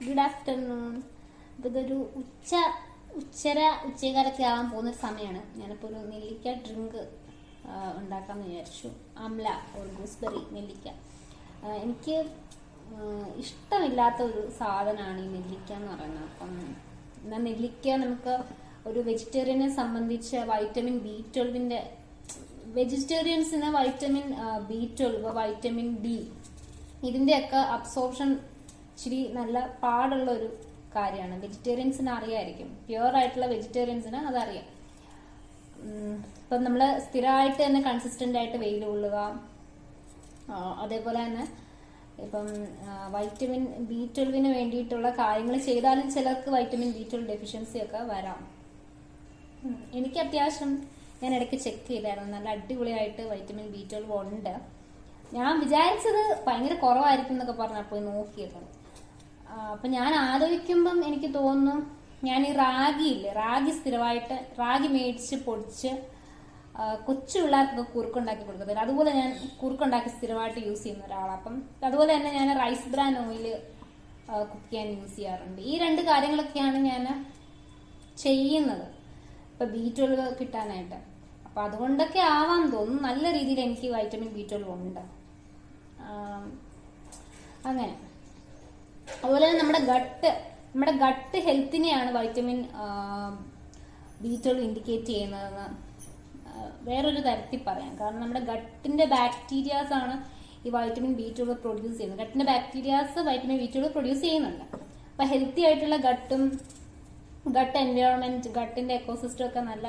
Good afternoon. ഇതൊരു ഉച്ചകാലൊക്കെ ആവാൻ പോകുന്നൊരു സമയമാണ്. ഞാനിപ്പോൾ ഒരു നെല്ലിക്ക ഡ്രിങ്ക് ഉണ്ടാക്കാമെന്ന് വിചാരിച്ചു. ആംല ഒരു ഗൂസ്ബെറി നെല്ലിക്ക. എനിക്ക് ഇഷ്ടമില്ലാത്ത ഒരു സാധനമാണ് ഈ നെല്ലിക്ക എന്ന് പറയുന്നത്. അപ്പം എന്നാൽ നെല്ലിക്ക നമുക്ക് ഒരു വെജിറ്റേറിയനെ സംബന്ധിച്ച് വൈറ്റമിൻ B12 വെജിറ്റേറിയൻസിന് വൈറ്റമിൻ B12, വൈറ്റമിൻ D ഇതിൻ്റെയൊക്കെ അബ്സോർപ്ഷൻ ഇച്ചിരി നല്ല പാടുള്ള ഒരു കാര്യമാണ്. വെജിറ്റേറിയൻസിന് അറിയായിരിക്കും, പ്യുവർ ആയിട്ടുള്ള വെജിറ്റേറിയൻസിന് അതറിയാം. ഇപ്പം നമ്മൾ സ്ഥിരമായിട്ട് തന്നെ കൺസിസ്റ്റന്റ് ആയിട്ട് വെയിൽ കൊള്ളുക, അതേപോലെ തന്നെ ഇപ്പം വൈറ്റമിൻ B12 വേണ്ടിയിട്ടുള്ള കാര്യങ്ങൾ ചെയ്താലും ചിലർക്ക് വൈറ്റമിൻ B12 ഡെഫിഷ്യൻസി ഒക്കെ വരാം. എനിക്ക് അത്യാവശ്യം ഞാൻ ഇടയ്ക്ക് ചെക്ക് ചെയ്തായിരുന്നു, നല്ല അടിപൊളിയായിട്ട് വൈറ്റമിൻ B12 ഉണ്ട്. ഞാൻ വിചാരിച്ചത് ഭയങ്കര കുറവായിരിക്കും എന്നൊക്കെ പറഞ്ഞാൽ പോയി നോക്കിയത്. അപ്പൊ ഞാൻ ആലോചിക്കുമ്പം എനിക്ക് തോന്നുന്നു, ഞാൻ ഈ റാഗി സ്ഥിരമായിട്ട് റാഗി മേടിച്ച് പൊടിച്ച് കൊച്ചു പിള്ളേർക്കൊക്കെ കുറുക്കുണ്ടാക്കി കൊടുക്കുന്നത്, അതുപോലെ ഞാൻ കുറുക്കുണ്ടാക്കി സ്ഥിരമായിട്ട് യൂസ് ചെയ്യുന്ന ഒരാളാണ്. അപ്പം അതുപോലെ തന്നെ ഞാൻ റൈസ് ബ്രാൻ ഓയിൽ കുക്ക് ചെയ്യാൻ യൂസ് ചെയ്യാറുണ്ട്. ഈ രണ്ട് കാര്യങ്ങളൊക്കെയാണ് ഞാൻ ചെയ്യുന്നത് ഇപ്പൊ B12 കിട്ടാനായിട്ട്. അപ്പൊ അതുകൊണ്ടൊക്കെ ആവാൻ തോന്നുന്നു നല്ല രീതിയിൽ എനിക്ക് വൈറ്റമിൻ B12 ഉണ്ട്. അങ്ങനെ അതുപോലെ തന്നെ നമ്മുടെ ഗട്ട് ഹെൽത്തിനെയാണ് വൈറ്റമിൻ B12 ഇൻഡിക്കേറ്റ് ചെയ്യുന്നതെന്ന് വേറൊരു തരത്തിൽ പറയാം. കാരണം നമ്മുടെ ഗട്ടിന്റെ ബാക്ടീരിയാസ് ആണ് ഈ വൈറ്റമിൻ B12 പ്രൊഡ്യൂസ് ചെയ്യുന്നത്. ഗട്ടിന്റെ ബാക്ടീരിയാസ് വൈറ്റമിൻ B12 പ്രൊഡ്യൂസ് ചെയ്യുന്നുണ്ട്. അപ്പൊ ഹെൽത്തി ആയിട്ടുള്ള ഗട്ട് എൻവയോൺമെന്റ്, ഗട്ടിന്റെ എക്കോസിസ്റ്റം ഒക്കെ നല്ല,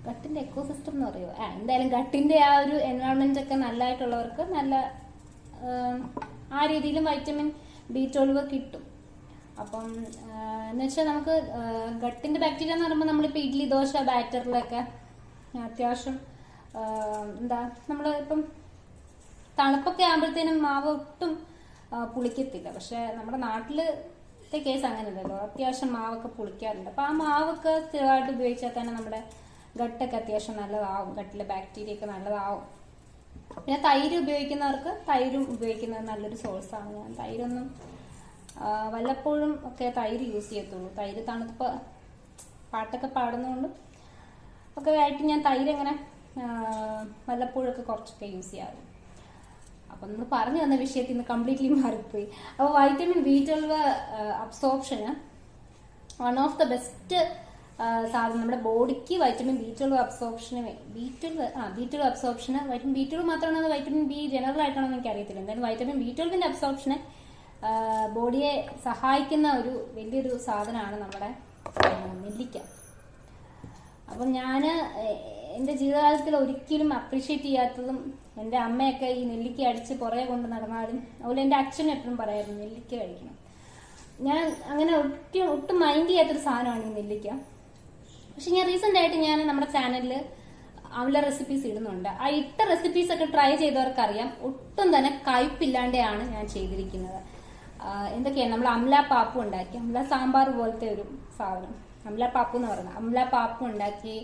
ഗട്ടിന്റെ എക്കോസിസ്റ്റം എന്ന് പറയുമോ, എന്തായാലും ഗട്ടിന്റെ ആ ഒരു എൻവയോൺമെന്റ് ഒക്കെ നല്ലതായിട്ടുള്ളവർക്ക് നല്ല ആ രീതിയിലും വൈറ്റമിൻ B12 കിട്ടും. അപ്പം എന്ന് വെച്ചാൽ നമുക്ക് ഗട്ടിന്റെ ബാക്ടീരിയ എന്ന് പറയുമ്പോൾ നമ്മളിപ്പോൾ ഇഡ്ലി ദോശ ബാറ്ററിലൊക്കെ അത്യാവശ്യം നമ്മൾ ഇപ്പം തണുപ്പൊക്കെ ആകുമ്പോഴത്തേനും മാവ് ഒട്ടും പുളിക്കത്തില്ല. പക്ഷെ നമ്മുടെ നാട്ടിലത്തെ കേസ് അങ്ങനെയല്ലല്ലോ, അത്യാവശ്യം മാവൊക്കെ പുളിക്കാറുണ്ട്. അപ്പൊ ആ മാവൊക്കെ സ്ഥിരമായിട്ട് ഉപയോഗിച്ചാൽ തന്നെ നമ്മുടെ ഗട്ടൊക്കെ അത്യാവശ്യം നല്ലതാവും, ഗട്ടിലെ ബാക്ടീരിയ ഒക്കെ നല്ലതാവും. പിന്നെ തൈര് ഉപയോഗിക്കുന്നവർക്ക് തൈരും ഉപയോഗിക്കുന്നത് നല്ലൊരു സോഴ്സാണ്. ഞാൻ തൈരൊന്നും വല്ലപ്പോഴും ഒക്കെ തൈര് യൂസ് ചെയ്യത്തുള്ളൂ. തൈര് തണുപ്പ് പാട്ടൊക്കെ പാടുന്നതുകൊണ്ട് ഒക്കെ ആയിട്ട് ഞാൻ തൈര് അങ്ങനെ വല്ലപ്പോഴൊക്കെ കുറച്ചൊക്കെ യൂസ് ചെയ്യാറുണ്ട്. അപ്പം നമ്മൾ പറഞ്ഞു വന്ന വിഷയത്തിൽ നിന്ന് കംപ്ലീറ്റ്ലി മാറിപ്പോയി. അപ്പോൾ വൈറ്റമിൻ B12 അബ്സോർപ്ഷന് വൺ ഓഫ് ദ ബെസ്റ്റ് സാധനം നമ്മുടെ ബോഡിക്ക്. Vitamin B12 അബ്സോർപ്ഷന് B12 അബ്സോർപ്ഷന് vitamin B12 മാത്രമാണോ വൈറ്റമിൻ B ജനറൽ ആയിട്ടാണോ എനിക്ക് അറിയത്തില്ല. എന്തായാലും വൈറ്റമിൻ B12 അബ്സോർപ്ഷന് ബോഡിയെ സഹായിക്കുന്ന ഒരു വലിയൊരു സാധനമാണ് നമ്മുടെ നെല്ലിക്ക. അപ്പം ഞാൻ എൻ്റെ ജീവിതകാലത്തിൽ ഒരിക്കലും അപ്രീഷിയേറ്റ് ചെയ്യാത്തതും, എൻ്റെ അമ്മയൊക്കെ ഈ നെല്ലിക്ക അടിച്ച് പുറകെ കൊണ്ട് നടന്നാലും, അതുപോലെ എൻ്റെ അച്ഛൻ എപ്പോഴും പറയായിരുന്നു നെല്ലിക്ക കഴിക്കണം. ഞാൻ അങ്ങനെ ഒട്ടും മൈൻഡ് ചെയ്യാത്തൊരു സാധനമാണ് ഈ നെല്ലിക്ക. പക്ഷെ ഞാൻ റീസെന്റ് ആയിട്ട് ഞാൻ നമ്മുടെ ചാനലിൽ അവല റെസിപ്പീസ് ഇടുന്നുണ്ട്. ആ ഇട്ട റെസിപ്പീസ് ഒക്കെ ട്രൈ ചെയ്തവർക്കറിയാം, ഒട്ടും തന്നെ കയ്പില്ലാണ്ടാണ് ഞാൻ ചെയ്തിരിക്കുന്നത്. എന്തൊക്കെയാണ്, നമ്മൾ അംല പാപ്പു ഉണ്ടാക്കി, അംല സാമ്പാർ പോലത്തെ ഒരു സാധനം, അംല പാപ്പു എന്ന് പറയുന്നത്, അംല പാപ്പു ഉണ്ടാക്കി,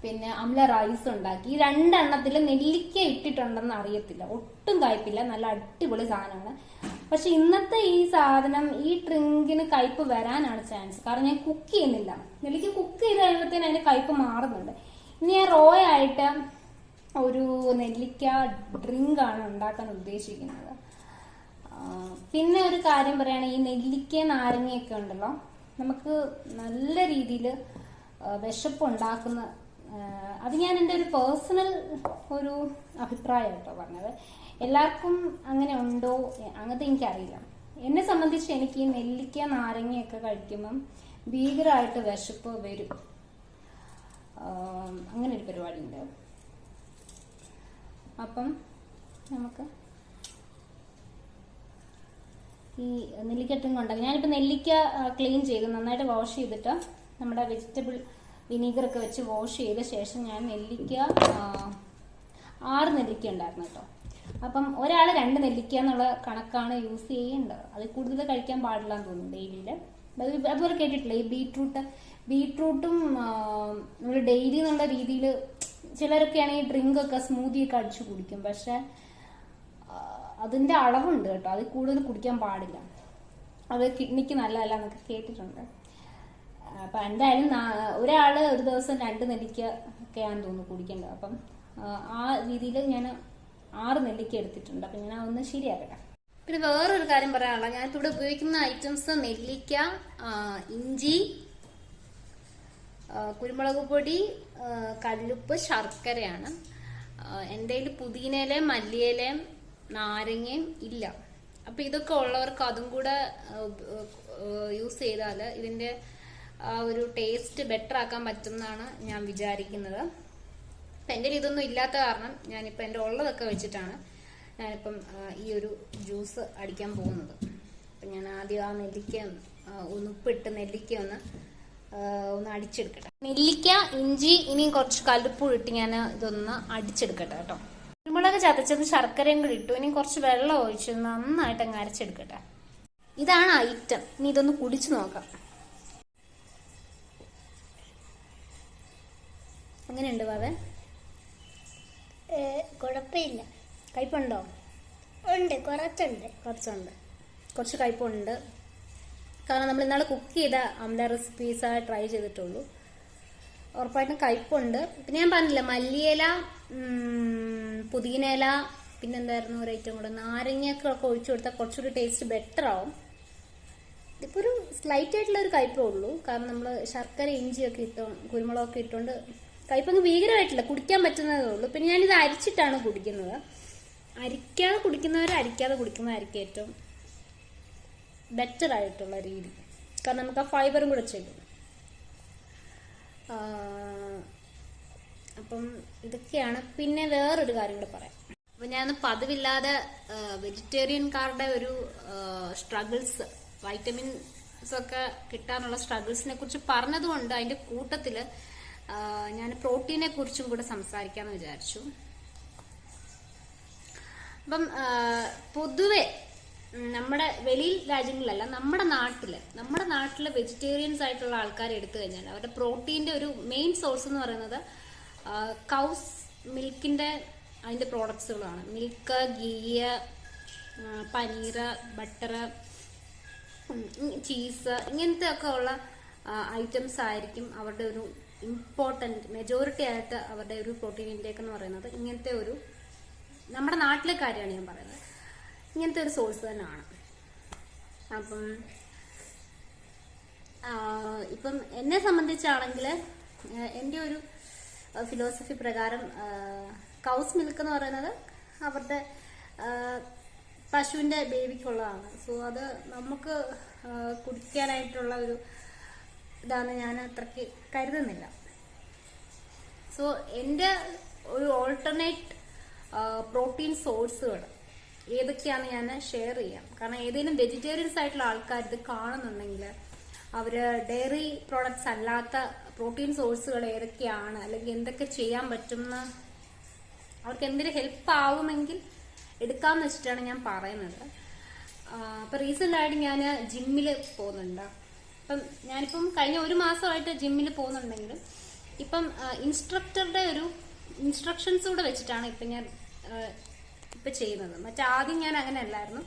പിന്നെ അംല റൈസ് ഉണ്ടാക്കി. ഈ രണ്ടെണ്ണത്തിൽ നെല്ലിക്ക ഇട്ടിട്ടുണ്ടെന്ന് അറിയത്തില്ല, ഒട്ടും കയ്പില്ല, നല്ല അടിപൊളി സാധനമാണ്. പക്ഷെ ഇന്നത്തെ ഈ സാധനം ഈ ഡ്രിങ്കിന് കയ്പ് വരാനാണ് ചാൻസ്. കാരണം ഞാൻ കുക്ക് ചെയ്യുന്നില്ല. നെല്ലിക്ക കുക്ക് ചെയ്ത് കഴിയുമ്പോഴത്തേന് അതിന് കയ്പ് മാറുന്നുണ്ട്. ഇനി ഞാൻ റോ ആയിട്ട് ഒരു നെല്ലിക്ക ഡ്രിങ്ക് ആണ് ഉണ്ടാക്കാൻ ഉദ്ദേശിക്കുന്നത്. പിന്നെ ഒരു കാര്യം പറയുകയാണെങ്കിൽ ഈ നെല്ലിക്ക നാരങ്ങയൊക്കെ ഉണ്ടല്ലോ, നമുക്ക് നല്ല രീതിയിൽ വിശപ്പ് ഉണ്ടാക്കുന്ന, അത് ഞാൻ എൻ്റെ ഒരു പേഴ്സണൽ ഒരു അഭിപ്രായം കേട്ടോ പറഞ്ഞത്. എല്ലാവർക്കും അങ്ങനെ ഉണ്ടോ അങ്ങനത്തെ എനിക്കറിയില്ല. എന്നെ സംബന്ധിച്ച് എനിക്ക് ഈ നെല്ലിക്ക നാരങ്ങയൊക്കെ കഴിക്കുമ്പം ഭീകരമായിട്ട് വിശപ്പ് വരും. അങ്ങനെ ഒരു പരിപാടി ഉണ്ട്. അപ്പം നമുക്ക് ഈ നെല്ലിക്ക ഡ്രിങ്ക് ഉണ്ടാക്കി. ഞാനിപ്പോൾ നെല്ലിക്ക ക്ലീൻ ചെയ്ത് നന്നായിട്ട് വാഷ് ചെയ്തിട്ട് നമ്മുടെ വെജിറ്റബിൾ വിനീഗറൊക്കെ വെച്ച് വാഷ് ചെയ്ത ശേഷം ഞാൻ നെല്ലിക്ക 6 നെല്ലിക്ക ഉണ്ടായിരുന്നു കേട്ടോ. അപ്പം ഒരാൾ 2 നെല്ലിക്ക എന്നുള്ള കണക്കാണ് യൂസ് ചെയ്യേണ്ടത്. അതിൽ കൂടുതൽ കഴിക്കാൻ പാടില്ല എന്ന് തോന്നുന്നു ഡെയിലിയിൽ. അതുപോലെ കേട്ടിട്ടില്ല ഈ ബീട്രൂട്ടും നമ്മൾ ഡെയിലി എന്നുള്ള രീതിയിൽ ചിലരൊക്കെയാണെങ്കിൽ ഡ്രിങ്ക് ഒക്കെ സ്മൂത്തി ഒക്കെ അടിച്ചു കുടിക്കും. പക്ഷെ അതിന്റെ അളവുണ്ട് കേട്ടോ, അത് കൂടുതൽ കുടിക്കാൻ പാടില്ല. അത് കിഡ്നിക്ക് നല്ലതല്ല എന്നൊക്കെ കേട്ടിട്ടുണ്ട്. അപ്പം എന്തായാലും ഒരാൾ ഒരു ദിവസം 2 നെല്ലിക്ക ഒക്കെയാണെന്ന് തോന്നുന്നു കുടിക്കേണ്ടത്. അപ്പം ആ രീതിയിൽ ഞാൻ 6 നെല്ലിക്ക എടുത്തിട്ടുണ്ട്. അപ്പം ഞാൻ ഒന്ന് ശരിയാക്കട്ടെ. പിന്നെ വേറൊരു കാര്യം പറയാനുള്ള, ഞാനിവിടെ ഉപയോഗിക്കുന്ന ഐറ്റംസ് നെല്ലിക്ക, ഇഞ്ചി, കുരുമുളക് പൊടി, കല്ലുപ്പ്, ശർക്കരയാണ്. എൻ്റെ കയ്യിൽ പുതിനയിലയും മല്ലിയിലയും നാരങ്ങയും ഇല്ല. അപ്പം ഇതൊക്കെ ഉള്ളവർക്ക് അതും കൂടെ യൂസ് ചെയ്താൽ ഇതിൻ്റെ ഒരു ടേസ്റ്റ് ബെറ്റർ ആക്കാൻ പറ്റും എന്നാണ് ഞാൻ വിചാരിക്കുന്നത്. അപ്പം എൻ്റെ ഇതൊന്നും ഇല്ലാത്ത കാരണം ഞാനിപ്പോൾ എൻ്റെ ഉള്ളതൊക്കെ വെച്ചിട്ടാണ് ഞാനിപ്പം ഈ ഒരു ജ്യൂസ് അടിക്കാൻ പോകുന്നത്. അപ്പം ഞാൻ ആദ്യം ആ നെല്ലിക്ക ഒന്ന് ഉപ്പിട്ട് നെല്ലിക്ക ഒന്ന് അടിച്ചെടുക്കട്ടെ. നെല്ലിക്ക, ഇഞ്ചി, ഇനിയും കുറച്ച് കല്ലുപ്പും ഇട്ട് ഞാൻ ഇതൊന്ന് അടിച്ചെടുക്കട്ടെ കേട്ടോ. കുരുമുളക് ചതച്ചത്, ശർക്കരയും കൂടി ഇട്ടു. ഇനി കുറച്ച് വെള്ളം ഒഴിച്ച് നന്നായിട്ട് അങ്ങ് അരച്ചെടുക്കട്ടെ. ഇതാണ് ഐറ്റം. ഇനി ഇതൊന്ന് കുടിച്ചു നോക്കാം. എങ്ങനെയുണ്ട് ബാബേ? കുഴപ്പമില്ല. കയ്പുണ്ടോ? ഉണ്ട്, കുറച്ചുണ്ട്. കുറച്ച് കയ്പുണ്ട്. കാരണം നമ്മൾ ഇന്നാളെ കുക്ക് ചെയ്ത അമല റെസിപ്പീസ് ട്രൈ ചെയ്തിട്ടുള്ളൂ. ഉറപ്പായിട്ടും കയ്പുണ്ട്. പിന്നെ ഞാൻ പറഞ്ഞില്ല, മല്ലിയില, പുതിനയില, പിന്നെന്തായിരുന്നു ഒരു ഐറ്റം കൂടെ, നാരങ്ങയൊക്കെ ഒഴിച്ചു കൊടുത്താൽ കുറച്ചുകൂടി ടേസ്റ്റ് ബെറ്റർ ആവും. ഇതിപ്പോൾ ഒരു സ്ലൈറ്റ് ആയിട്ടുള്ള ഒരു കയ്പേ ഉള്ളൂ. കാരണം നമ്മൾ ശർക്കര, ഇഞ്ചിയൊക്കെ കുരുമുളകൊക്കെ ഇട്ടുകൊണ്ട് കയ്പങ്ങ് ഭീകരമായിട്ടില്ല, കുടിക്കാൻ പറ്റുന്നതേ ഉള്ളൂ. പിന്നെ ഞാനിത് അരിച്ചിട്ടാണ് കുടിക്കുന്നത്. അരിക്കാതെ കുടിക്കുന്നതായിരിക്കും ഏറ്റവും ബെറ്റർ ആയിട്ടുള്ള രീതി. കാരണം നമുക്ക് ആ ഫൈബറും കൂടെ ചെയ്യും. അപ്പം ഇതൊക്കെയാണ്. പിന്നെ വേറൊരു കാര്യം കൂടെ പറയാം. അപ്പം ഞാൻ പതിവില്ലാതെ വെജിറ്റേറിയൻകാരുടെ ഒരു സ്ട്രഗിൾസ്, വൈറ്റമിൻസ് ഒക്കെ കിട്ടാനുള്ള സ്ട്രഗിൾസിനെ കുറിച്ച് പറഞ്ഞതുകൊണ്ട് അതിൻ്റെ കൂട്ടത്തിൽ ഞാൻ പ്രോട്ടീനെ കുറിച്ചും കൂടെ സംസാരിക്കാമെന്ന് വിചാരിച്ചു. അപ്പം പൊതുവെ നമ്മുടെ വെളിയിൽ രാജ്യങ്ങളിലല്ല, നമ്മുടെ നാട്ടിലെ വെജിറ്റേറിയൻസ് ആയിട്ടുള്ള ആൾക്കാരെ എടുത്തു കഴിഞ്ഞാൽ അവരുടെ പ്രോട്ടീൻ്റെ ഒരു മെയിൻ സോഴ്സ് എന്ന് പറയുന്നത് കൗസ് മിൽക്കിൻ്റെ അതിൻ്റെ പ്രോഡക്ട്സുകളാണ്. Milk, ghee, paneer, butter, cheese, ഇങ്ങനത്തെ ഒക്കെ ഉള്ള ഐറ്റംസ് ആയിരിക്കും അവരുടെ ഒരു ഇമ്പോർട്ടൻറ്റ് മെജോറിറ്റി ആയിട്ട് അവരുടെ ഒരു പ്രോട്ടീൻ ഇൻടേക്ക് എന്ന് പറയുന്നത്. ഇങ്ങനത്തെ ഒരു നമ്മുടെ നാട്ടിലെ കാര്യമാണ് ഞാൻ പറയുന്നത്. ഇങ്ങനത്തെ ഒരു സോഴ്സ് തന്നെയാണ്. അപ്പം ഇപ്പം എന്നെ സംബന്ധിച്ചാണെങ്കിൽ എൻ്റെ ഒരു ഫിലോസഫി പ്രകാരം കൗസ് മിൽക്ക് എന്ന് പറയുന്നത് അവരുടെ പശുവിൻ്റെ ബേബിക്കുള്ളതാണ്. സോ അത് നമുക്ക് കുടിക്കാനായിട്ടുള്ള ഒരു ഇതാണ് ഞാൻ അത്രയ്ക്ക് കരുതുന്നില്ല. സോ എൻ്റെ ഒരു ഓൾട്ടർനേറ്റ് പ്രോട്ടീൻ സോഴ്സുകൾ ഏതൊക്കെയാണ് ഞാൻ ഷെയർ ചെയ്യാം. കാരണം ഏതെങ്കിലും വെജിറ്റേറിയൻസ് ആയിട്ടുള്ള ആൾക്കാർ ഇത് കാണുന്നുണ്ടെങ്കിൽ അവർ ഡയറി പ്രോഡക്ട്സ് അല്ലാത്ത പ്രോട്ടീൻ സോഴ്സുകൾ ഏതൊക്കെയാണ്, അല്ലെങ്കിൽ എന്തൊക്കെ ചെയ്യാൻ പറ്റുമെന്ന് അവർക്ക് എന്തെങ്കിലും ഹെൽപ്പ് ആവുമെങ്കിൽ എടുക്കാമെന്ന് വെച്ചിട്ടാണ് ഞാൻ പറയുന്നത്. അപ്പം റീസെൻ്റ് ആയിട്ട് ഞാൻ ജിമ്മിൽ പോകുന്നുണ്ട്. അപ്പം ഞാനിപ്പം കഴിഞ്ഞ 1 മാസമായിട്ട് ജിമ്മിൽ പോകുന്നുണ്ടെങ്കിലും ഇപ്പം ഇൻസ്ട്രക്ടറുടെ ഒരു ഇൻസ്ട്രക്ഷൻസ് കൂടെ വെച്ചിട്ടാണ് ഇപ്പം ഞാൻ ഇപ്പം ചെയ്യുന്നത്. ആദ്യം ഞാൻ അങ്ങനെ അല്ലായിരുന്നു.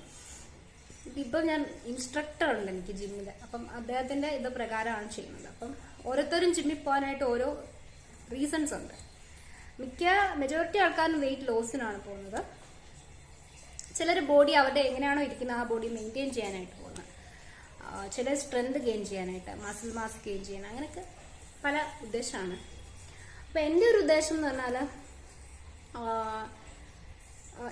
ഇപ്പം ഞാൻ ഇൻസ്ട്രക്ടർ ഉണ്ട് എനിക്ക് ജിമ്മിൽ. അപ്പം അദ്ദേഹത്തിൻ്റെ ഇത് പ്രകാരമാണ് ചെയ്യുന്നത്. അപ്പം ഓരോരുത്തരും ജിമ്മിൽ പോകാനായിട്ട് ഓരോ റീസൺസ് ഉണ്ട്. മെജോറിറ്റി ആൾക്കാരും വെയിറ്റ് ലോസിനാണ് പോകുന്നത്. ചിലർ ബോഡി അവരുടെ എങ്ങനെയാണോ ഇരിക്കുന്നത് ആ ബോഡി മെയിൻറ്റെയിൻ ചെയ്യാനായിട്ട് പോകുന്നത്. ചില സ്ട്രെങ്ത് ഗെയിൻ ചെയ്യാനായിട്ട്, മസിൽ മാസ് ഗെയിൻ ചെയ്യാൻ, അങ്ങനെയൊക്കെ പല ഉദ്ദേശമാണ്. അപ്പം എൻ്റെ ഒരു ഉദ്ദേശം എന്ന് പറഞ്ഞാൽ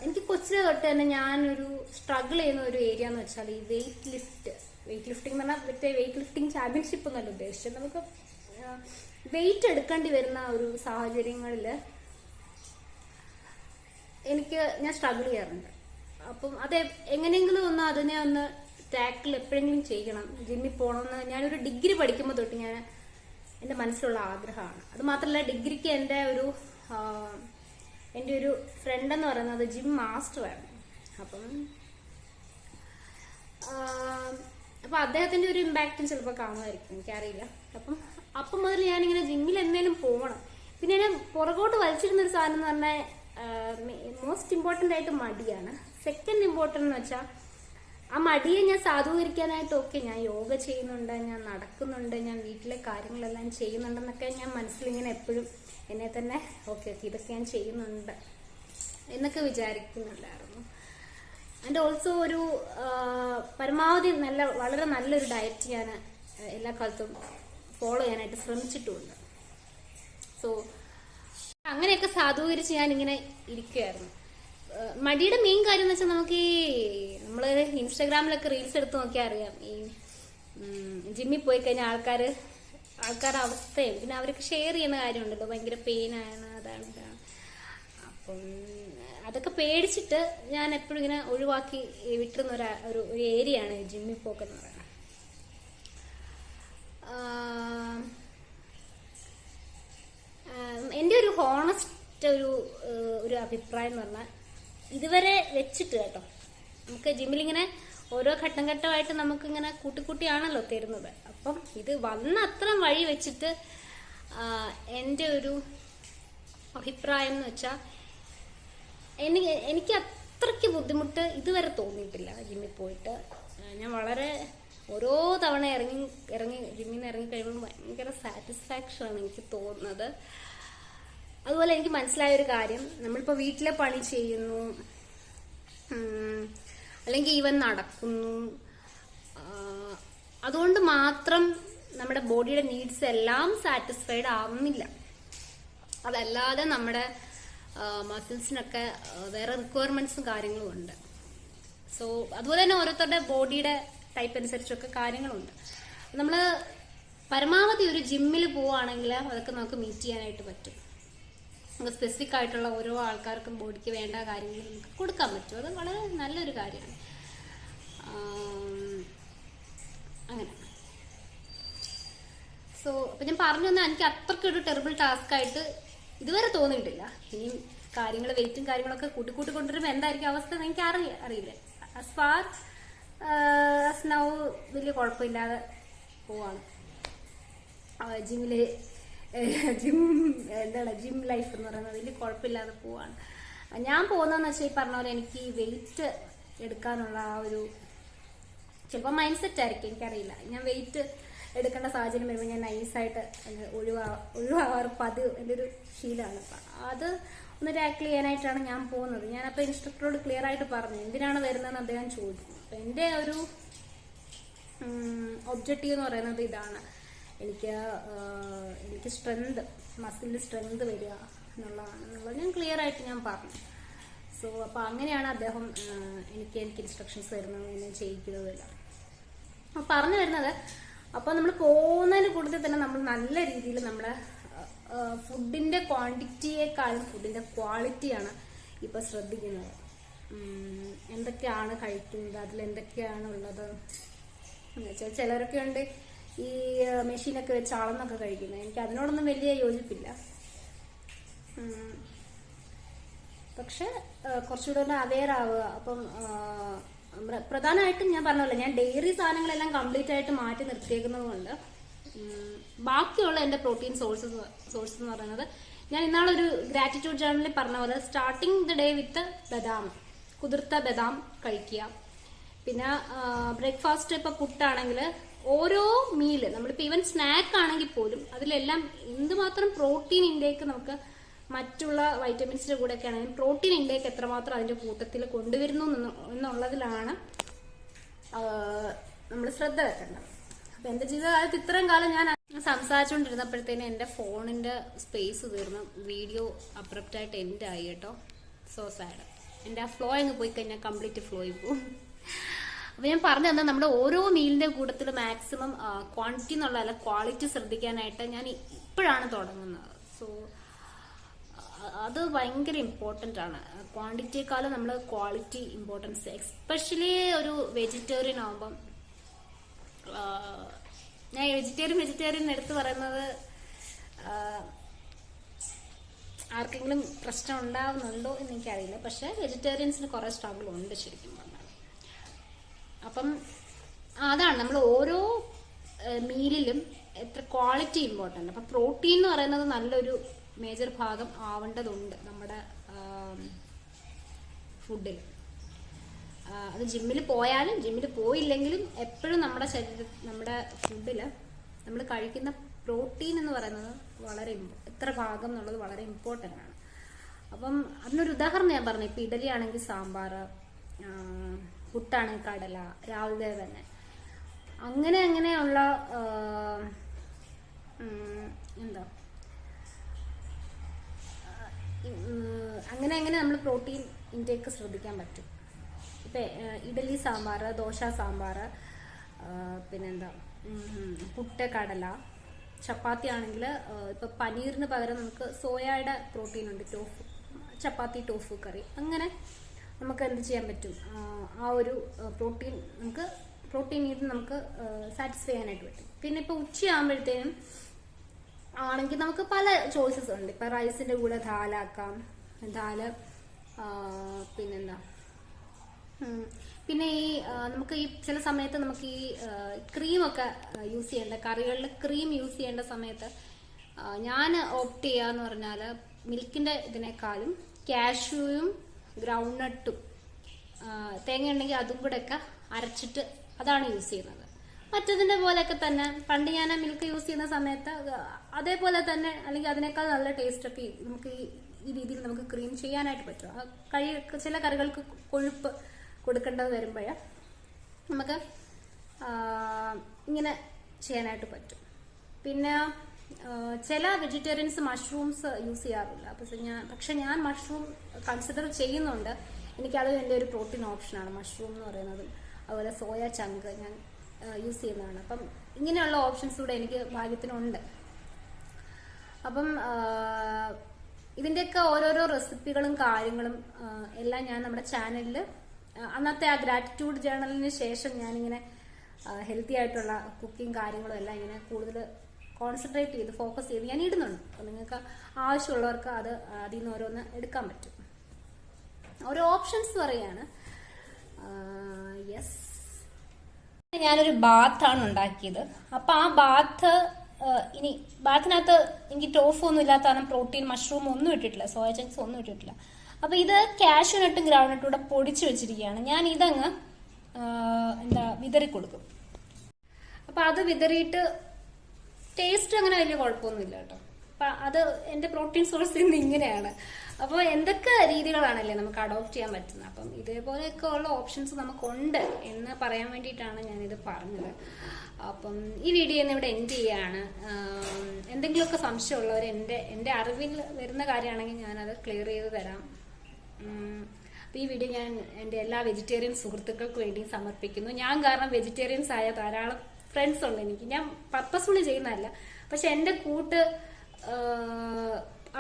എനിക്ക് കൊച്ചിലെ തൊട്ട് തന്നെ ഞാനൊരു സ്ട്രഗിൾ ചെയ്യുന്ന ഒരു ഏരിയ എന്ന് വെച്ചാൽ ഈ വെയിറ്റ് ലിഫ്റ്റിംഗ് എന്ന് പറഞ്ഞാൽ വെയിറ്റ് ലിഫ്റ്റിംഗ് ചാമ്പ്യൻഷിപ്പ് എന്നല്ല ഉദ്ദേശിച്ചത്. നമുക്ക് വെയിറ്റ് എടുക്കേണ്ടി വരുന്ന ഒരു സാഹചര്യങ്ങളിൽ ഞാൻ സ്ട്രഗിൾ ചെയ്യാറുണ്ട്. അപ്പം അത് എങ്ങനെയെങ്കിലും അതിനെ ഒന്ന് ടാക്കിൾ എപ്പോഴെങ്കിലും ചെയ്യണം, ജിമ്മിൽ പോകണമെന്ന് ഞാനൊരു ഡിഗ്രി പഠിക്കുമ്പോൾ തൊട്ട് എൻ്റെ മനസ്സിലുള്ള ആഗ്രഹമാണ്. അത് മാത്രമല്ല, ഡിഗ്രിക്ക് എൻ്റെ ഒരു ഫ്രണ്ട് എന്ന് പറയുന്നത് ജിം മാസ്റ്ററായിരുന്നു. അപ്പം അദ്ദേഹത്തിൻ്റെ ഒരു ഇമ്പാക്റ്റും ചിലപ്പോൾ കാണുമായിരിക്കും, എനിക്കറിയില്ല. അപ്പം മുതൽ ഞാനിങ്ങനെ ജിമ്മിൽ എന്തെങ്കിലും പോകണം. പിന്നെ ഞാൻ പുറകോട്ട് വലിച്ചിരുന്നൊരു സാധനം എന്ന് പറഞ്ഞാൽ മോസ്റ്റ് ഇമ്പോർട്ടൻ്റ് ആയിട്ട് മടിയാണ്. സെക്കൻഡ് ഇമ്പോർട്ടൻ്റ് എന്ന് വെച്ചാൽ ആ മടിയെ ഞാൻ സാധൂകരിക്കാനായിട്ട് ഓക്കെ ഞാൻ യോഗ ചെയ്യുന്നുണ്ട്, ഞാൻ നടക്കുന്നുണ്ട്, ഞാൻ വീട്ടിലെ കാര്യങ്ങളെല്ലാം ചെയ്യുന്നുണ്ടെന്നൊക്കെ ഞാൻ മനസ്സിലിങ്ങനെ എപ്പോഴും എന്നെ തന്നെ ഓക്കെ ഇതൊക്കെ ഞാൻ ചെയ്യുന്നുണ്ട് എന്നൊക്കെ വിചാരിക്കുന്നുണ്ടായിരുന്നു. ആൻഡ് ഓൾസോ ഒരു പരമാവധി വളരെ നല്ലൊരു ഡയറ്റ് ഞാൻ എല്ലാ കാലത്തും ഫോളോ ചെയ്യാനായിട്ട് ശ്രമിച്ചിട്ടുമുണ്ട്. സോ അങ്ങനെയൊക്കെ സാധൂകരിച്ച് ഞാൻ ഇങ്ങനെ ഇരിക്കുകയായിരുന്നു. മടിയുടെ മെയിൻ കാര്യം എന്ന് വെച്ചാൽ നമുക്ക് നമ്മള് ഇൻസ്റ്റാഗ്രാമിലൊക്കെ റീൽസ് എടുത്ത് നോക്കിയാൽ അറിയാം, ഈ ജിമ്മിൽ പോയി കഴിഞ്ഞാൽ ആൾക്കാരുടെ അവസ്ഥയും പിന്നെ അവർക്ക് ഷെയർ ചെയ്യുന്ന കാര്യമുണ്ടല്ലോ, ഭയങ്കര പെയിനാണ് അതാണ് ഇതാണ്. അപ്പം അതൊക്കെ പേടിച്ചിട്ട് ഞാൻ എപ്പോഴും ഇങ്ങനെ ഒഴിവാക്കി വിട്ടിരുന്ന ഒരു ഏരിയയാണ് ജിമ്മിൽ പോക്കെന്ന് പറയുന്നത്. എൻ്റെ ഒരു ഹോണസ്റ്റ് ഒരു അഭിപ്രായം എന്ന് പറഞ്ഞാൽ ഇതുവരെ വെച്ചിട്ട് കേട്ടോ, നമുക്ക് ജിമ്മിലിങ്ങനെ ഓരോ ഘട്ടം ഘട്ടമായിട്ട് നമുക്കിങ്ങനെ കൂട്ടിക്കൂട്ടിയാണല്ലോ തരുന്നത്. അപ്പം ഇത് വന്ന അത്ര വഴി വെച്ചിട്ട് എൻ്റെ ഒരു അഭിപ്രായം എന്ന് വെച്ചാൽ എനിക്ക് അത്രയ്ക്ക് ബുദ്ധിമുട്ട് ഇതുവരെ തോന്നിയിട്ടില്ല ജിമ്മിൽ പോയിട്ട്. ഞാൻ വളരെ ഓരോ തവണ ഇറങ്ങി ജിമ്മിൽ നിന്ന് ഇറങ്ങി കഴിയുമ്പോൾ ഭയങ്കര സാറ്റിസ്ഫാക്ഷനാണ് എനിക്ക് തോന്നുന്നത്. അതുപോലെ എനിക്ക് മനസ്സിലായ ഒരു കാര്യം, നമ്മളിപ്പോൾ വീട്ടിലെ പണി ചെയ്യുന്നു അല്ലെങ്കിൽ ഈവൻ നടക്കുന്നു, അതുകൊണ്ട് മാത്രം നമ്മുടെ ബോഡിയുടെ നീഡ്സ് എല്ലാം സാറ്റിസ്ഫൈഡ് ആവുന്നില്ല. അതല്ലാതെ നമ്മുടെ മസിൽസിനൊക്കെ വേറെ റിക്വയർമെന്റ്സും കാര്യങ്ങളും ഉണ്ട്. സോ അതുപോലെ തന്നെ ഓരോരുത്തരുടെ ബോഡിയുടെ ടൈപ്പ് അനുസരിച്ചൊക്കെ കാര്യങ്ങളുണ്ട്. നമ്മൾ പരമാവധി ഒരു ജിമ്മിൽ പോവുകയാണെങ്കിൽ അതൊക്കെ നമുക്ക് മീറ്റ് ചെയ്യാനായിട്ട് പറ്റും. നമുക്ക് സ്പെസിഫിക് ആയിട്ടുള്ള ഓരോ ആൾക്കാർക്കും ബോഡിക്ക് വേണ്ട കാര്യങ്ങൾ നമുക്ക് കൊടുക്കാൻ പറ്റും. അത് വളരെ നല്ലൊരു കാര്യമാണ്. അങ്ങനെ സോ അപ്പം ഞാൻ പറഞ്ഞു തന്നാൽ എനിക്ക് അത്രയ്ക്കൊരു ടെറിബിൾ ടാസ്ക് ആയിട്ട് ഇതുവരെ തോന്നിയിട്ടില്ല. ഇനി കാര്യങ്ങൾ വെയിറ്റും കാര്യങ്ങളൊക്കെ കൂട്ടിക്കൂട്ടി കൊണ്ടുവരുമ്പോൾ എന്തായിരിക്കും അവസ്ഥ എന്ന് എനിക്ക് അറിയില്ല. ആസ് ഫാർ ആസ് നൗ വലിയ കുഴപ്പമില്ലാതെ പോവാണ് ജിമ്മില്. ജിം ലൈഫ് എന്ന് പറയുന്നത് വലിയ കുഴപ്പമില്ലാതെ പോവാണ്. ഞാൻ പോകുന്നതെന്ന് വെച്ചാൽ ഈ പറഞ്ഞ പോലെ എനിക്ക് വെയിറ്റ് എടുക്കാനുള്ള ആ ഒരു ചിലപ്പോൾ മൈൻഡ് സെറ്റ് ആയിരിക്കും, എനിക്കറിയില്ല. ഞാൻ വെയിറ്റ് എടുക്കേണ്ട സാഹചര്യം വരുമ്പോൾ ഞാൻ നൈസായിട്ട് ഒഴിവാകാറ് പതിവ് എൻ്റെ ഒരു ശീലമാണ്. അപ്പം അത് ഒന്ന് ടാക്കിൾ ചെയ്യാനായിട്ടാണ് ഞാൻ പോകുന്നത്. ഞാനപ്പോൾ ഇൻസ്ട്രക്ടറോട് ക്ലിയർ ആയിട്ട് പറഞ്ഞു എന്തിനാണ് വരുന്നതെന്ന് അദ്ദേഹം ചോദിച്ചു. അപ്പം എൻ്റെ ഒരു ഒബ്ജക്റ്റീവ് എന്ന് പറയുന്നത് ഇതാണ്, എനിക്ക് സ്ട്രെങ്ത്, മസിലിൻ്റെ സ്ട്രെങ്ത് വരിക എന്നുള്ളത് ഞാൻ ക്ലിയർ ആയിട്ട് ഞാൻ പറഞ്ഞു. സോ അപ്പോൾ അങ്ങനെയാണ് അദ്ദേഹം എനിക്ക് ഇൻസ്ട്രക്ഷൻസ് തരുന്നത്, എന്നെ ചെയ്യിക്കുന്നതില്ല. അപ്പോൾ പറഞ്ഞു വരുന്നത്, അപ്പോൾ നമ്മൾ പോകുന്നതിന് കൂട്ടത്തിൽ തന്നെ നമ്മൾ നല്ല രീതിയിൽ നമ്മുടെ ഫുഡിൻ്റെ ക്വാണ്ടിറ്റിയേക്കാളും ഫുഡിൻ്റെ ക്വാളിറ്റിയാണ് ഇപ്പോൾ ശ്രദ്ധിക്കുന്നത്. എന്തൊക്കെയാണ് കഴിക്കുന്നത്, അതിലെന്തൊക്കെയാണ് ഉള്ളത് എന്ന് വെച്ചാൽ ചിലരൊക്കെ ഉണ്ട് ഈ മെഷീനൊക്കെ വെച്ച് അളന്നൊക്കെ കഴിക്കുന്നത്. എനിക്ക് അതിനോടൊന്നും വലിയ യോജിപ്പില്ല. പക്ഷെ കുറച്ചുകൂടെ ഒന്ന് അവെയർ ആവുക. അപ്പം പ്രധാനമായിട്ടും ഞാൻ പറഞ്ഞല്ലോ, ഞാൻ ഡെയറി സാധനങ്ങളെല്ലാം കംപ്ലീറ്റ് ആയിട്ട് മാറ്റി നിർത്തിയേക്കുന്നത് കൊണ്ട് ബാക്കിയുള്ള എൻ്റെ പ്രോട്ടീൻ സോഴ്സസ് എന്ന് പറയുന്നത്, ഞാൻ ഇന്നാളൊരു ഗ്രാറ്റിറ്റ്യൂഡ് ജേർണലിൽ പറഞ്ഞ പോലെ സ്റ്റാർട്ടിങ് ദ ഡേ വിത്ത് ബദാം, കുതിർത്ത ബദാം കഴിക്കുക. പിന്നെ ബ്രേക്ക്ഫാസ്റ്റ് ഇപ്പോൾ പുട്ടാണെങ്കിൽ ഓരോ മീല് നമ്മളിപ്പോൾ ഈവൻ സ്നാക്ക് ആണെങ്കിൽ പോലും അതിലെല്ലാം എന്തുമാത്രം പ്രോട്ടീൻ ഇൻടേക്ക് നമുക്ക് മറ്റുള്ള വൈറ്റമിൻസിന്റെ കൂടെ ഒക്കെ ആണെങ്കിലും പ്രോട്ടീൻ ഇൻടേക്ക് എത്രമാത്രം അതിന്റെ കൂട്ടത്തിൽ കൊണ്ടുവരുന്നു എന്നുള്ളതിലാണ് നമ്മൾ ശ്രദ്ധ വെക്കേണ്ടത്. അപ്പൊ എന്റെ ജീവിതകാലത്ത് ഇത്രയും കാലം ഞാൻ സംസാരിച്ചുകൊണ്ടിരുന്നപ്പോഴത്തേനും എന്റെ ഫോണിന്റെ സ്പേസ് തീർന്നു, വീഡിയോ അബ്രപ്റ്റായിട്ട് എൻഡ് ആയി കേട്ടോ. So sad. എന്റെ ആ ഫ്ലോ അങ്ങ് പോയി കഴിഞ്ഞാൽ കംപ്ലീറ്റ് ഫ്ലോയിൽ പോകും. അപ്പൊ ഞാൻ പറഞ്ഞു തന്നാൽ നമ്മുടെ ഓരോ മീലിന്റെ കൂട്ടത്തിൽ മാക്സിമം ക്വാണ്ടിറ്റി എന്നുള്ളതല്ല ക്വാളിറ്റി ശ്രദ്ധിക്കാനായിട്ട് ഞാൻ ഇപ്പോഴാണ് തുടങ്ങുന്നത്. സോ അത് ഭയങ്കര ഇമ്പോർട്ടൻ്റ് ആണ്. ക്വാണ്ടിറ്റിയെക്കാളും നമ്മൾ ക്വാളിറ്റി ഇമ്പോർട്ടൻസ്, എസ്പെഷ്യലി ഒരു വെജിറ്റേറിയൻ ആകുമ്പം. ഞാൻ വെജിറ്റേറിയൻ എടുത്ത് പറയുന്നത് ആർക്കെങ്കിലും പ്രശ്നം ഉണ്ടാവുന്നുണ്ടോ എന്ന് എനിക്കറിയില്ല. പക്ഷെ വെജിറ്റേറിയൻസിന് കുറെ സ്ട്രഗിൾ ഉണ്ട് ശരിക്കും പറഞ്ഞാൽ. അപ്പം അതാണ് നമ്മൾ ഓരോ മീലിലും എത്ര ക്വാളിറ്റി ഇമ്പോർട്ടൻ്റ്. അപ്പം പ്രോട്ടീൻ എന്ന് പറയുന്നത് നല്ലൊരു മേജർ ഭാഗം ആവേണ്ടതുണ്ട് നമ്മുടെ ഫുഡിൽ. അത് ജിമ്മിൽ പോയാലും ജിമ്മിൽ പോയില്ലെങ്കിലും എപ്പോഴും നമ്മുടെ നമ്മുടെ ഫുഡിൽ നമ്മൾ കഴിക്കുന്ന പ്രോട്ടീൻ എന്ന് പറയുന്നത് വളരെ എത്ര ഭാഗം എന്നുള്ളത് വളരെ ഇമ്പോർട്ടൻ്റ് ആണ്. അപ്പം അതിനൊരു ഉദാഹരണം ഞാൻ പറഞ്ഞു. ഇപ്പം ഇഡലി ആണെങ്കിൽ സാമ്പാർ, പുട്ടാണെങ്കിൽ കടല, രാവിലെ തന്നെ അങ്ങനെയുള്ള എന്താ അങ്ങനെ നമ്മൾ പ്രോട്ടീൻ ഇൻടേക്ക് ശ്രദ്ധിക്കാൻ പറ്റും. ഇപ്പം ഇഡലി സാമ്പാർ, ദോശ സാമ്പാർ, പിന്നെന്താ പുട്ട് കടല, ചപ്പാത്തി ആണെങ്കിൽ ഇപ്പം പനീറിന് പകരം നമുക്ക് സോയയുടെ പ്രോട്ടീൻ ഉണ്ട്, ടോഫു ചപ്പാത്തി, ടോഫു കറി. അങ്ങനെ നമുക്ക് എന്ത് ചെയ്യാൻ പറ്റും, ആ ഒരു പ്രോട്ടീൻ നീഡ് നമുക്ക് സാറ്റിസ്ഫൈ ചെയ്യാനായിട്ട് പറ്റും. പിന്നെ ഇപ്പോൾ ഉച്ചയാകുമ്പോഴത്തേനും ആണെങ്കിൽ നമുക്ക് പല ചോയ്സസ് ഉണ്ട്. ഇപ്പം റൈസിൻ്റെ കൂടെ ദാലാക്കാം, ദാല്, പിന്നെന്താ പിന്നെ ഈ നമുക്ക് ഈ ചില സമയത്ത് നമുക്ക് ഈ ക്രീമൊക്കെ യൂസ് ചെയ്യേണ്ട, കറികളിൽ ക്രീം യൂസ് ചെയ്യേണ്ട സമയത്ത് ഞാൻ ഓപ്റ്റ് ചെയ്യാന്ന് പറഞ്ഞാൽ മിൽക്കിൻ്റെ ഇതിനേക്കാളും കാഷ്യൂയും ഗ്രൗണ്ട് നട്ടും തേങ്ങ ഉണ്ടെങ്കിൽ അതും കൂടെ ഒക്കെ അരച്ചിട്ട് അതാണ് യൂസ് ചെയ്യുന്നത്. മറ്റതിൻ്റെ പോലെയൊക്കെ തന്നെ പണ്ട് ഞാൻ മിൽക്ക് യൂസ് ചെയ്യുന്ന സമയത്ത് അതേപോലെ തന്നെ അല്ലെങ്കിൽ അതിനേക്കാൾ നല്ല ടേസ്റ്റൊക്കെ നമുക്ക് ഈ രീതിയിൽ നമുക്ക് ക്രീം ചെയ്യാനായിട്ട് പറ്റും. ചില കറികൾക്ക് കൊഴുപ്പ് കൊടുക്കേണ്ടത് വരുമ്പോഴേ നമുക്ക് ഇങ്ങനെ ചെയ്യാനായിട്ട് പറ്റും. പിന്നെ ചില വെജിറ്റേറിയൻസ് മഷ്റൂംസ് യൂസ് ചെയ്യാറില്ല. പക്ഷെ ഞാൻ മഷ്റൂം കൺസിഡർ ചെയ്യുന്നുണ്ട്. എനിക്കത് എൻ്റെ ഒരു പ്രോട്ടീൻ ഓപ്ഷനാണ് മഷ്റൂം എന്ന് പറയുന്നത്. അതുപോലെ സോയ ചങ്ക് ഞാൻ യൂസ് ചെയ്യുന്നതാണ്. അപ്പം ഇങ്ങനെയുള്ള ഓപ്ഷൻസ് കൂടെ എനിക്ക് ഭാഗ്യത്തിനുണ്ട്. അപ്പം ഇതിൻ്റെയൊക്കെ ഓരോരോ റെസിപ്പികളും കാര്യങ്ങളും എല്ലാം ഞാൻ നമ്മുടെ ചാനലിൽ അന്നത്തെ ആ ഗ്രാറ്റിറ്റ്യൂഡ് ജേർണലിന് ശേഷം ഞാനിങ്ങനെ ഹെൽത്തി ആയിട്ടുള്ള കുക്കിംഗ് കാര്യങ്ങളും എല്ലാം ഇങ്ങനെ കൂടുതൽ കോൺസെൻട്രേറ്റ് ചെയ്ത് ഫോക്കസ് ചെയ്ത് ഞാൻ ഇടുന്നുണ്ട്. അപ്പം നിങ്ങൾക്ക് ആവശ്യമുള്ളവർക്ക് അതിൽ നിന്ന് ഓരോന്ന് എടുക്കാൻ പറ്റും. ഓരോ ഓപ്ഷൻസ് പറയാണ്. യെസ്, ഞാനൊരു ബാത്താണ് ഉണ്ടാക്കിയത്. അപ്പം ആ ബാത്തിനകത്ത് എനിക്ക് ടോഫു ഒന്നും ഇല്ലാത്ത കാരണം പ്രോട്ടീൻ മഷ്റൂം ഒന്നും ഇട്ടിട്ടില്ല, സോയ ചങ്ക്സ് ഒന്നും ഇട്ടിട്ടില്ല. അപ്പൊ ഇത് കാഷ്യൂ നട്ടും ഗ്രൗണ്ട് നട്ടും കൂടെ പൊടിച്ചു വെച്ചിരിക്കുകയാണ്. ഞാൻ ഇതങ്ങ് വിതറി കൊടുക്കും. അപ്പൊ അത് വിതറിയിട്ട് ടേസ്റ്റ് അങ്ങനെ വലിയ കുഴപ്പമൊന്നുമില്ല കേട്ടോ. അപ്പൊ അത് എന്റെ പ്രോട്ടീൻ സോഴ്സിൽ നിന്ന് ഇങ്ങനെയാണ്. അപ്പോൾ എന്തൊക്കെ രീതികളാണല്ലേ നമുക്ക് അഡോപ്റ്റ് ചെയ്യാൻ പറ്റുന്നത്. അപ്പം ഇതേപോലെയൊക്കെ ഉള്ള ഓപ്ഷൻസ് നമുക്കുണ്ട് എന്ന് പറയാൻ വേണ്ടിയിട്ടാണ് ഞാനിത് പറഞ്ഞത്. അപ്പം ഈ വീഡിയോ ഇവിടെ എൻഡ് ചെയ്യാണ്. എന്തെങ്കിലുമൊക്കെ സംശയമുള്ളവർ എൻ്റെ അറിവിൽ വരുന്ന കാര്യമാണെങ്കിൽ ഞാനത് ക്ലിയർ ചെയ്ത് തരാം. അപ്പോൾ ഈ വീഡിയോ ഞാൻ എൻ്റെ എല്ലാ വെജിറ്റേറിയൻ സുഹൃത്തുക്കൾക്ക് വേണ്ടി സമർപ്പിക്കുന്നു. ഞാൻ കാരണം വെജിറ്റേറിയൻസ് ആയ ധാരാളം ഫ്രണ്ട്സ് ഉണ്ട് എനിക്ക്. ഞാൻ പർപ്പസ്ഫുള്ളി ചെയ്യുന്നതല്ല, പക്ഷെ എൻ്റെ കൂട്ട്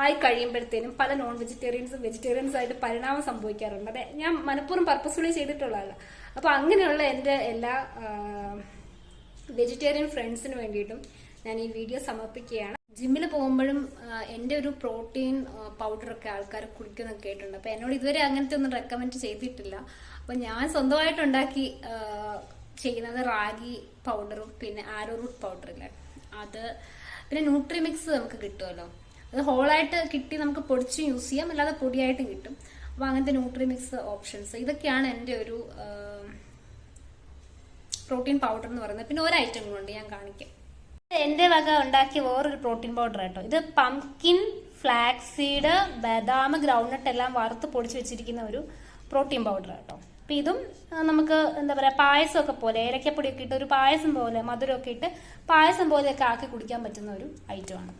ആയി കഴിയുമ്പോഴത്തേനും പല നോൺ വെജിറ്റേറിയൻസും വെജിറ്റേറിയൻസ് ആയിട്ട് പരിണാമം സംഭവിക്കാറുണ്ട്. അതെ, ഞാൻ മനഃപൂർവ്വം പർപ്പസ്ഫുള്ളി ചെയ്തിട്ടുള്ളതല്ല. അപ്പോൾ അങ്ങനെയുള്ള എൻ്റെ എല്ലാ വെജിറ്റേറിയൻ ഫ്രണ്ട്സിന് വേണ്ടിയിട്ടും ഞാൻ ഈ വീഡിയോ സമർപ്പിക്കുകയാണ്. ജിമ്മിൽ പോകുമ്പോഴും എൻ്റെ ഒരു പ്രോട്ടീൻ പൗഡറൊക്കെ ആൾക്കാർ കുടിക്കുന്നൊക്കെ കേട്ടിട്ടുണ്ട്. അപ്പോൾ എന്നോട് ഇതുവരെ അങ്ങനത്തെ ഒന്നും റെക്കമെൻഡ് ചെയ്തിട്ടില്ല. അപ്പോൾ ഞാൻ സ്വന്തമായിട്ട് ഉണ്ടാക്കി ചെയ്യുന്നത് റാഗി പൗഡറും പിന്നെ ആരോ റൂട്ട് പൗഡറില്ലേ അത്, പിന്നെ ന്യൂട്രിമിക്സ് നമുക്ക് കിട്ടുമല്ലോ. അത് ഹോളായിട്ട് കിട്ടി നമുക്ക് പൊടിച്ച് യൂസ് ചെയ്യാം, അല്ലാതെ പൊടിയായിട്ടും കിട്ടും. അപ്പോൾ അങ്ങനത്തെ ന്യൂട്രിമിക്സ് ഓപ്ഷൻസ് ഇതൊക്കെയാണ് എൻ്റെ ഒരു പ്രോട്ടീൻ പൗഡർ എന്ന് പറയുന്നത്. പിന്നെ ഒരു ഐറ്റം കൊണ്ട് ഞാൻ കാണിക്കാം. എൻ്റെ വക ഉണ്ടാക്കിയ വേറൊരു പ്രോട്ടീൻ പൗഡർ കേട്ടോ. ഇത് പംകിൻ, ഫ്ലാക്സീഡ്, ബദാം, ഗ്രൗണ്ട്നട്ട് എല്ലാം വറുത്ത് പൊടിച്ച് വെച്ചിരിക്കുന്ന ഒരു പ്രോട്ടീൻ പൗഡർ കേട്ടോ. അപ്പം ഇതും നമുക്ക് എന്താ പറയുക, പായസമൊക്കെ പോലെ ഏലക്കപ്പൊടിയൊക്കെ ഇട്ട് ഒരു പായസം പോലെ മധുരമൊക്കെ ഇട്ട് പായസം പോലെയൊക്കെ ആക്കി കുടിക്കാൻ പറ്റുന്ന ഒരു ഐറ്റമാണ്.